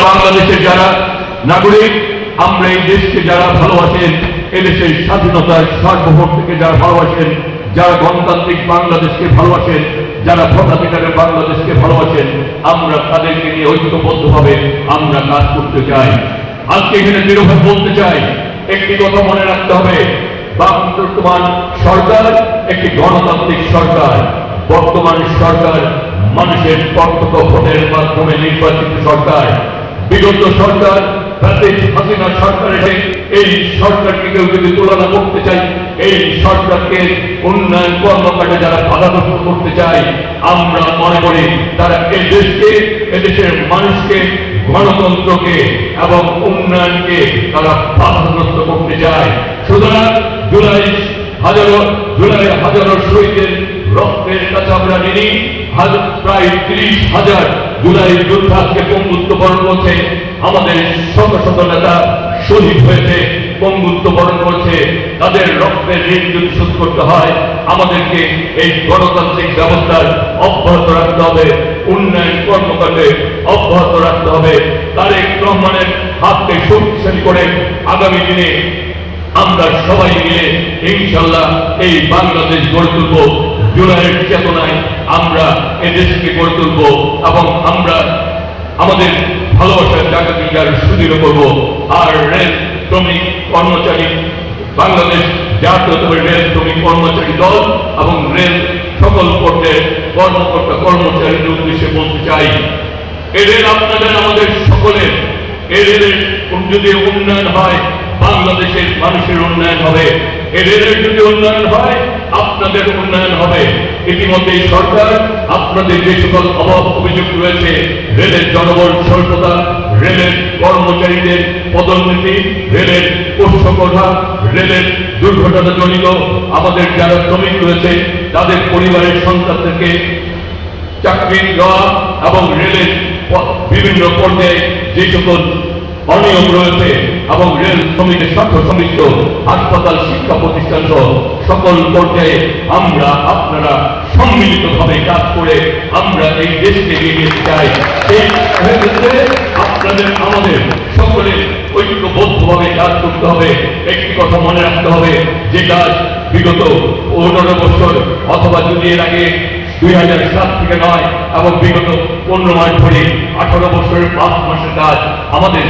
বাংলাদেশের যারা নাগরিক, আমরা এই দেশকে যারা ভালোবাসেন, এদেশের স্বাধীনতার সার্বভৌম থেকে যারা ভালোবাসেন, যারা গণতান্ত্রিক বাংলাদেশকে ভালোবাসেন, যারা ভোটাধিকারের বাংলাদেশকে ভালোবাসেন, আমরা তাদেরকে নিয়ে ঐক্যবদ্ধভাবে আমরা কাজ করতে চাই। আজকে এখানে দৃঢ়ভাবে বলতে চাই, একটি কথা মনে রাখতে হবে, বর্তমান সরকার একটি গণতান্ত্রিক সরকার। বর্তমান সরকার মানুষের প্রত্যক্ষ ভোটের মাধ্যমে নির্বাচিত সরকার। বিগত সরকার হাসিনা সরকার এসে এই সরকারকে কেউ যদি তুলনা করতে চাই, এই সরকারকে উন্নয়ন কর্মকাণ্ডে যারা বাধাগ্রস্ত করতে চায়, আমরা মনে করি তারা এই দেশকে, এদেশের মানুষকে, গণতন্ত্রকে এবং উন্নয়নকে তারা বাধাগ্রস্ত করতে চায়। সুতরাং জুলাই হাজারো শহীদের রক্তের কাছে আমরা ঋণী। প্রায় 30,000 জুলাই যোদ্ধাকে পঙ্গুত্ব বরণ করছে। আমাদের শত শত নেতা শহীদ হয়েছে, পঙ্গুত্ব বরণ করছে। তাদের রক্তের ঋণ যদি শোধ করতে হয়, আমাদেরকে এই গণতান্ত্রিক ব্যবস্থার অব্যাহত রাখতে হবে, উন্নয়ন কর্মকাণ্ডে অব্যাহত রাখতে হবে। তারেক রহমানের হাতকে শক্তিশালী করে আগামী দিনে আমরা সবাই মিলে ইনশাল্লাহ এই বাংলাদেশ গড়ে তুলব। জুলাইয়ের চেতনায় আমরা এদেশকে গড়ে তুলব এবং আমরা আমাদের ভালোবাসার জায়গাকে আরো সুদৃঢ় করব। আর রেল শ্রমিক কর্মচারী বাংলাদেশ জাতীয়তাবাদী রেল শ্রমিক কর্মচারী দল এবং রেল সকল পর্যায়ের কর্মকর্তা কর্মচারীদের উদ্দেশ্যে বলতে চাই, এ রেল আপনাদের আমাদের সকলের। এ রেলের যদি উন্নয়ন হয়, বাংলাদেশের মানুষের উন্নয়ন হবে। এ রেলের যদি উন্নয়ন হয়, আপনাদের উন্নয়ন হবে। ইতিমধ্যে সরকার আপনাদের যে সকল অভাব অভিযোগ রয়েছে, রেলের জনবল স্বল্পতা, রেলের কর্মচারীদের পদোন্নতি, রেলের পোষ্য কোঠা, রেলের দুর্ঘটনাজনিত আমাদের যারা শ্রমিক রয়েছে তাদের পরিবারের সন্তানদেরকে চাকরি দেওয়া এবং রেলের বিভিন্ন পর্যায়ে যে সকল অনিয়ম রয়েছে এবং রেল শ্রমিকের স্বার্থ সমিষ্ট হাসপাতাল, শিক্ষা প্রতিষ্ঠান সহ সকল পর্যায়ে আমরা আপনারা সম্মিলিতভাবে কাজ করে আমরা এই দেশকে এগিয়ে নিতে চাই। এই ক্ষেত্রে আপনাদের আমাদের সকলের ঐক্যবদ্ধভাবে কাজ করতে হবে। একটি কথা মনে রাখতে হবে, যে কাজ বিগত 15 বছর অথবা যদি এর আগে 2007 থেকে নয় এবং বিগত 15 মাস ধরে 18 বছরের 5 মাসের কাজ আমাদের